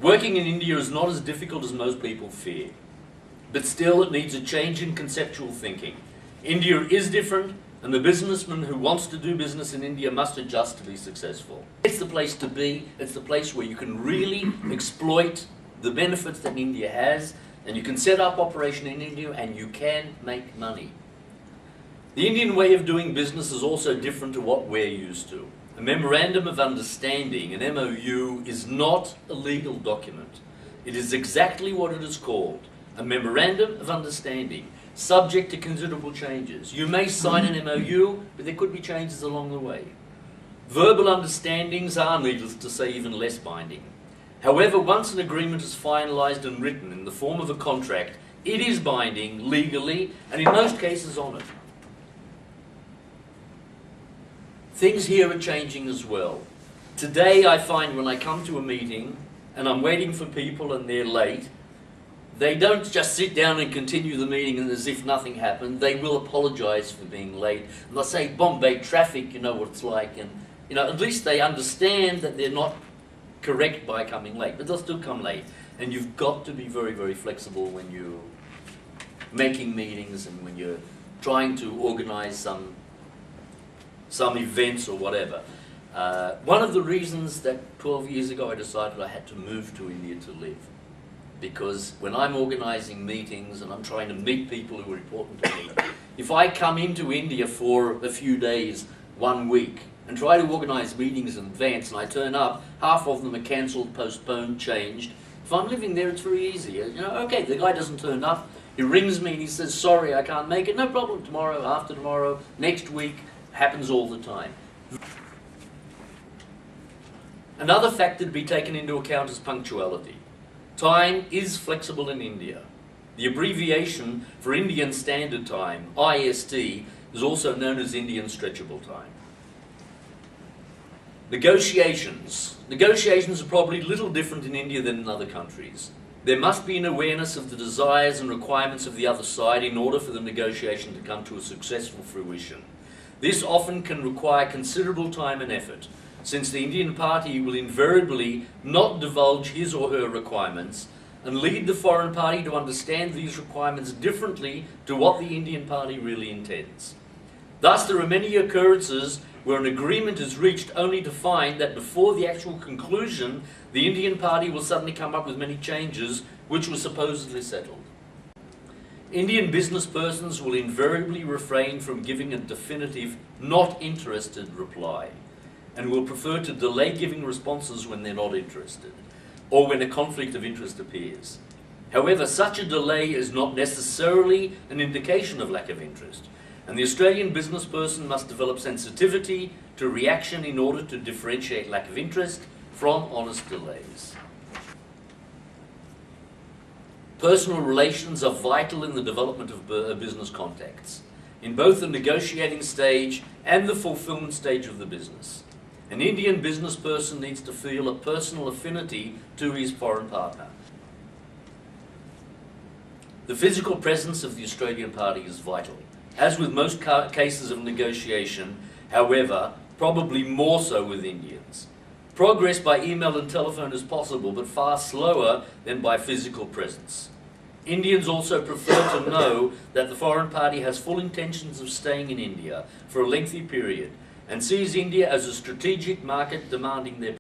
Working in India is not as difficult as most people fear, but still it needs a change in conceptual thinking. India is different, and the businessman who wants to do business in India must adjust to be successful. It's the place to be. It's the place where you can really exploit the benefits that India has, and you can set up operation in India and you can make money. The Indian way of doing business is also different to what we're used to. A Memorandum of Understanding, an MOU, is not a legal document. It is exactly what it is called, a Memorandum of Understanding, subject to considerable changes. You may sign an MOU, but there could be changes along the way. Verbal understandings are, needless to say, even less binding. However, once an agreement is finalized and written in the form of a contract, it is binding legally and in most cases honoured. Things here are changing as well. Today I find when I come to a meeting and I'm waiting for people and they're late, they don't just sit down and continue the meeting as if nothing happened. They will apologise for being late. And they'll say, Bombay traffic, you know what it's like. And at least they understand that they're not correct by coming late, but they'll still come late. And you've got to be very, very flexible when you're making meetings and when you're trying to organise some events or whatever. One of the reasons that 12 years ago I decided I had to move to India to live, because when I'm organising meetings and I'm trying to meet people who are important to me, if I come into India for a few days, 1 week, and try to organise meetings in advance and I turn up, half of them are cancelled, postponed, changed. If I'm living there, it's very easy. Okay, the guy doesn't turn up, he rings me and he says, sorry, I can't make it, no problem, tomorrow, after tomorrow, next week. Happens all the time. Another factor to be taken into account is punctuality. Time is flexible in India. The abbreviation for Indian Standard Time, IST, is also known as Indian Stretchable Time. Negotiations. Negotiations are probably a little different in India than in other countries. There must be an awareness of the desires and requirements of the other side in order for the negotiation to come to a successful fruition. This often can require considerable time and effort, since the Indian party will invariably not divulge his or her requirements and lead the foreign party to understand these requirements differently to what the Indian party really intends. Thus, there are many occurrences where an agreement is reached only to find that before the actual conclusion, the Indian party will suddenly come up with many changes which were supposedly settled. Indian business persons will invariably refrain from giving a definitive, not interested reply, and will prefer to delay giving responses when they're not interested, or when a conflict of interest appears. However, such a delay is not necessarily an indication of lack of interest, and the Australian business person must develop sensitivity to reaction in order to differentiate lack of interest from honest delays. Personal relations are vital in the development of business contacts, in both the negotiating stage and the fulfillment stage of the business. An Indian business person needs to feel a personal affinity to his foreign partner. The physical presence of the Australian party is vital. As with most cases of negotiation, however, probably more so with Indians. Progress by email and telephone is possible, but far slower than by physical presence. Indians also prefer to know that the foreign party has full intentions of staying in India for a lengthy period and sees India as a strategic market demanding their